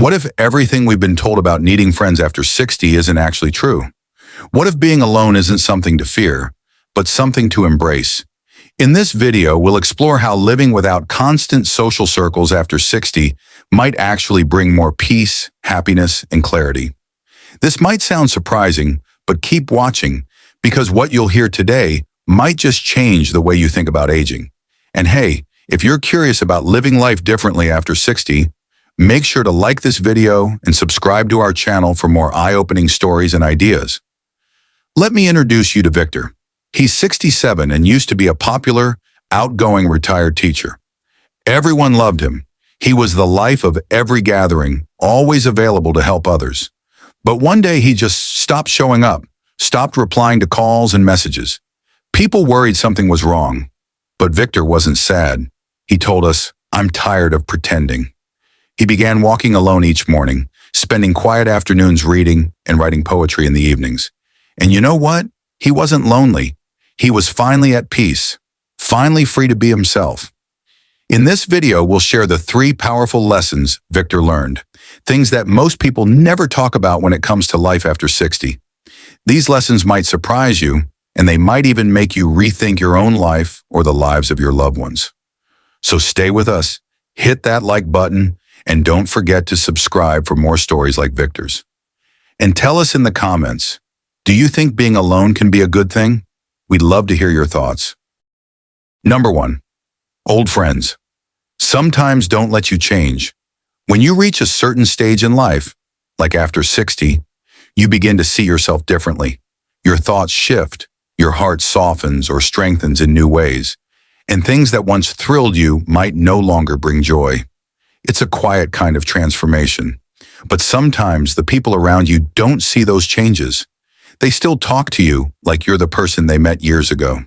What if everything we've been told about needing friends after 60 isn't actually true? What if being alone isn't something to fear, but something to embrace? In this video, we'll explore how living without constant social circles after 60 might actually bring more peace, happiness, and clarity. This might sound surprising, but keep watching, because what you'll hear today might just change the way you think about aging. And hey, if you're curious about living life differently after 60, make sure to like this video and subscribe to our channel for more eye-opening stories and ideas. Let me introduce you to Victor. He's 67 and used to be a popular, outgoing retired teacher. Everyone loved him. He was the life of every gathering, always available to help others. But one day he just stopped showing up, stopped replying to calls and messages. People worried something was wrong, but Victor wasn't sad. He told us, "I'm tired of pretending." He began walking alone each morning, spending quiet afternoons reading and writing poetry in the evenings. And you know what? He wasn't lonely. He was finally at peace, finally free to be himself. In this video, we'll share the 3 powerful lessons Victor learned, things that most people never talk about when it comes to life after 60. These lessons might surprise you, and they might even make you rethink your own life or the lives of your loved ones. So stay with us, hit that like button, and don't forget to subscribe for more stories like Victor's. And tell us in the comments, do you think being alone can be a good thing? We'd love to hear your thoughts. Number 1. Old friends. Sometimes don't let you change. When you reach a certain stage in life, like after 60, you begin to see yourself differently. Your thoughts shift, your heart softens or strengthens in new ways, and things that once thrilled you might no longer bring joy. It's a quiet kind of transformation, but sometimes the people around you don't see those changes. They still talk to you like you're the person they met years ago.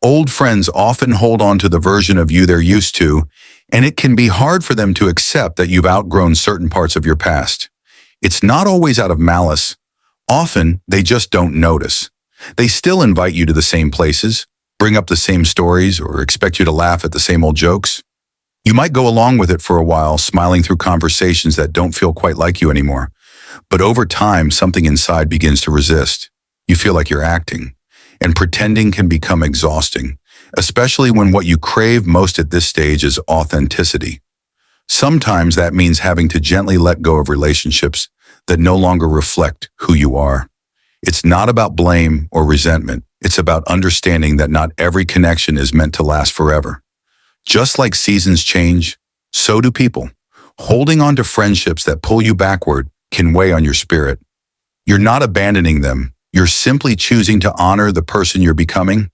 Old friends often hold on to the version of you they're used to, and it can be hard for them to accept that you've outgrown certain parts of your past. It's not always out of malice. Often, they just don't notice. They still invite you to the same places, bring up the same stories, or expect you to laugh at the same old jokes. You might go along with it for a while, smiling through conversations that don't feel quite like you anymore. But over time, something inside begins to resist. You feel like you're acting, and pretending can become exhausting, especially when what you crave most at this stage is authenticity. Sometimes that means having to gently let go of relationships that no longer reflect who you are. It's not about blame or resentment. It's about understanding that not every connection is meant to last forever. Just like seasons change, so do people. Holding on to friendships that pull you backward can weigh on your spirit. You're not abandoning them. You're simply choosing to honor the person you're becoming.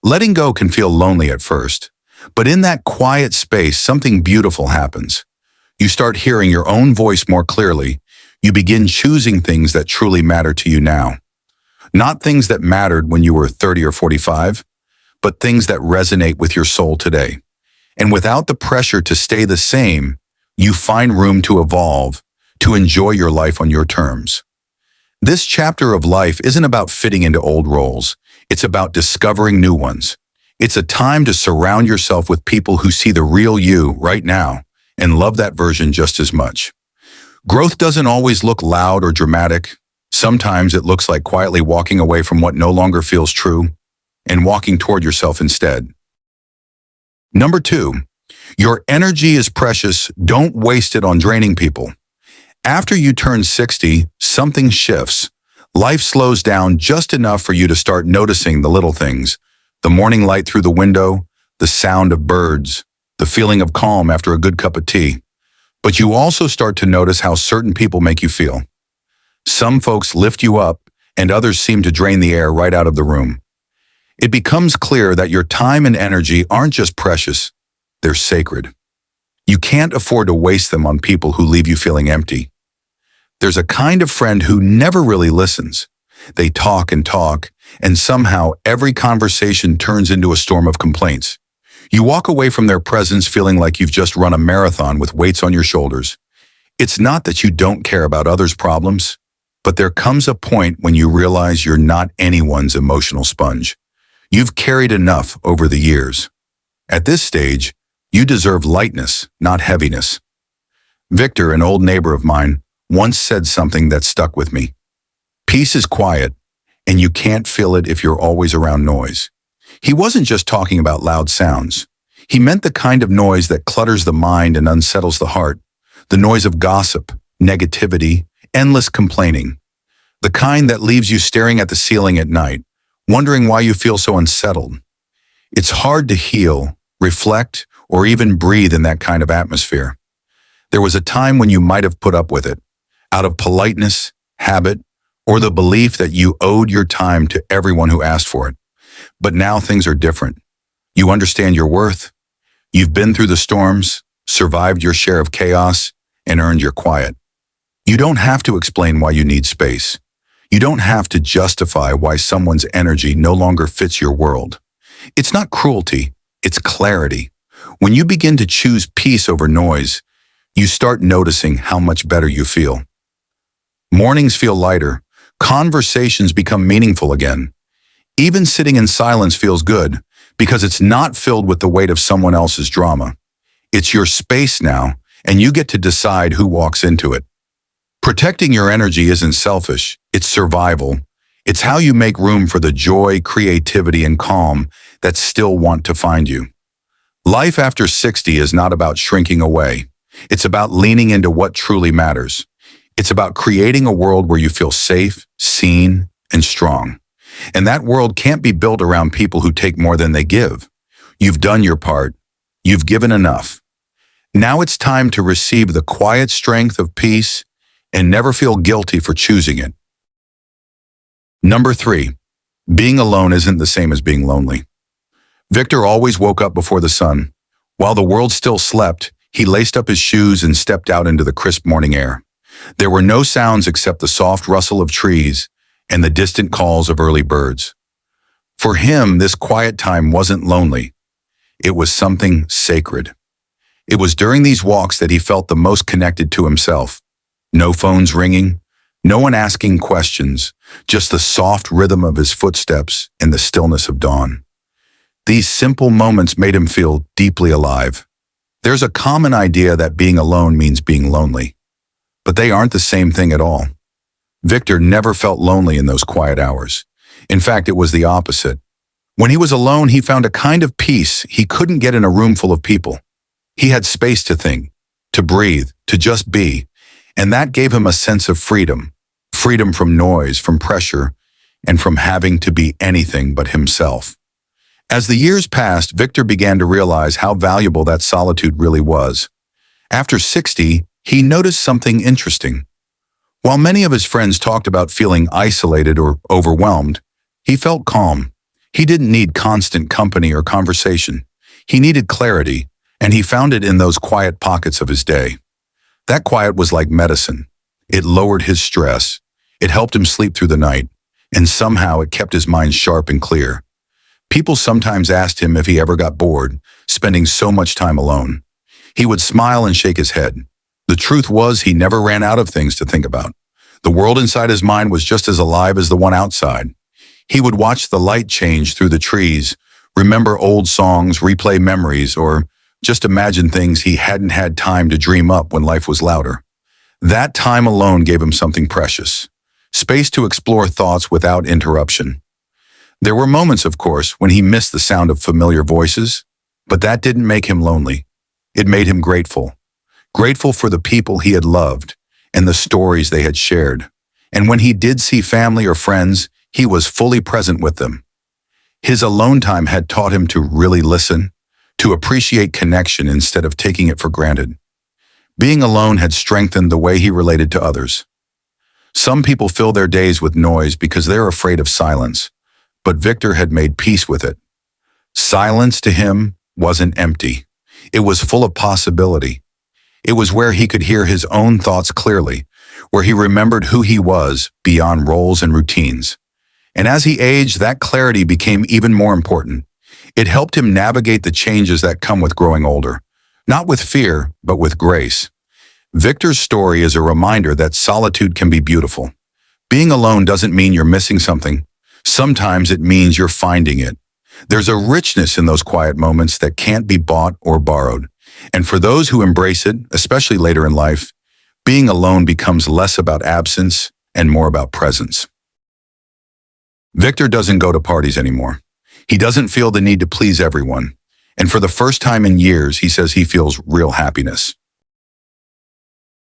Letting go can feel lonely at first, but in that quiet space, something beautiful happens. You start hearing your own voice more clearly. You begin choosing things that truly matter to you now. Not things that mattered when you were 30 or 45, but things that resonate with your soul today. And without the pressure to stay the same, you find room to evolve, to enjoy your life on your terms. This chapter of life isn't about fitting into old roles. It's about discovering new ones. It's a time to surround yourself with people who see the real you right now and love that version just as much. Growth doesn't always look loud or dramatic. Sometimes it looks like quietly walking away from what no longer feels true and walking toward yourself instead. Number 2, your energy is precious. Don't waste it on draining people. After you turn 60, something shifts. Life slows down just enough for you to start noticing the little things, the morning light through the window, the sound of birds, the feeling of calm after a good cup of tea. But you also start to notice how certain people make you feel. Some folks lift you up, and others seem to drain the air right out of the room. It becomes clear that your time and energy aren't just precious, they're sacred. You can't afford to waste them on people who leave you feeling empty. There's a kind of friend who never really listens. They talk, and somehow every conversation turns into a storm of complaints. You walk away from their presence feeling like you've just run a marathon with weights on your shoulders. It's not that you don't care about others' problems, but there comes a point when you realize you're not anyone's emotional sponge. You've carried enough over the years. At this stage, you deserve lightness, not heaviness. Victor, an old neighbor of mine, once said something that stuck with me. Peace is quiet, and you can't feel it if you're always around noise. He wasn't just talking about loud sounds. He meant the kind of noise that clutters the mind and unsettles the heart, the noise of gossip, negativity, endless complaining, the kind that leaves you staring at the ceiling at night, wondering why you feel so unsettled. It's hard to heal, reflect, or even breathe in that kind of atmosphere. There was a time when you might have put up with it, out of politeness, habit, or the belief that you owed your time to everyone who asked for it. But now things are different. You understand your worth. You've been through the storms, survived your share of chaos, and earned your quiet. You don't have to explain why you need space. You don't have to justify why someone's energy no longer fits your world. It's not cruelty, it's clarity. When you begin to choose peace over noise, you start noticing how much better you feel. Mornings feel lighter. Conversations become meaningful again. Even sitting in silence feels good because it's not filled with the weight of someone else's drama. It's your space now, and you get to decide who walks into it. Protecting your energy isn't selfish, it's survival. It's how you make room for the joy, creativity, and calm that still want to find you. Life after 60 is not about shrinking away. It's about leaning into what truly matters. It's about creating a world where you feel safe, seen, and strong. And that world can't be built around people who take more than they give. You've done your part. You've given enough. Now it's time to receive the quiet strength of peace and never feel guilty for choosing it. Number 3, being alone isn't the same as being lonely. Victor always woke up before the sun. While the world still slept, he laced up his shoes and stepped out into the crisp morning air. There were no sounds except the soft rustle of trees and the distant calls of early birds. For him, this quiet time wasn't lonely. It was something sacred. It was during these walks that he felt the most connected to himself. No phones ringing, no one asking questions, just the soft rhythm of his footsteps and the stillness of dawn. These simple moments made him feel deeply alive. There's a common idea that being alone means being lonely, but they aren't the same thing at all. Victor never felt lonely in those quiet hours. In fact, it was the opposite. When he was alone, he found a kind of peace he couldn't get in a room full of people. He had space to think, to breathe, to just be, and that gave him a sense of freedom. Freedom from noise, from pressure, and from having to be anything but himself. As the years passed, Victor began to realize how valuable that solitude really was. After 60, he noticed something interesting. While many of his friends talked about feeling isolated or overwhelmed, he felt calm. He didn't need constant company or conversation. He needed clarity, and he found it in those quiet pockets of his day. That quiet was like medicine. It lowered his stress. It helped him sleep through the night, and somehow it kept his mind sharp and clear. People sometimes asked him if he ever got bored, spending so much time alone. He would smile and shake his head. The truth was he never ran out of things to think about. The world inside his mind was just as alive as the one outside. He would watch the light change through the trees, remember old songs, replay memories, or just imagine things he hadn't had time to dream up when life was louder. That time alone gave him something precious, space to explore thoughts without interruption. There were moments, of course, when he missed the sound of familiar voices, but that didn't make him lonely. It made him grateful. Grateful for the people he had loved and the stories they had shared. And when he did see family or friends, he was fully present with them. His alone time had taught him to really listen, to appreciate connection instead of taking it for granted. Being alone had strengthened the way he related to others. Some people fill their days with noise because they're afraid of silence, but Victor had made peace with it. Silence to him wasn't empty. It was full of possibility. It was where he could hear his own thoughts clearly, where he remembered who he was beyond roles and routines. And as he aged, that clarity became even more important. It helped him navigate the changes that come with growing older, not with fear, but with grace. Victor's story is a reminder that solitude can be beautiful. Being alone doesn't mean you're missing something. Sometimes it means you're finding it. There's a richness in those quiet moments that can't be bought or borrowed. And for those who embrace it, especially later in life, being alone becomes less about absence and more about presence. Victor doesn't go to parties anymore. He doesn't feel the need to please everyone. And for the first time in years, he says he feels real happiness.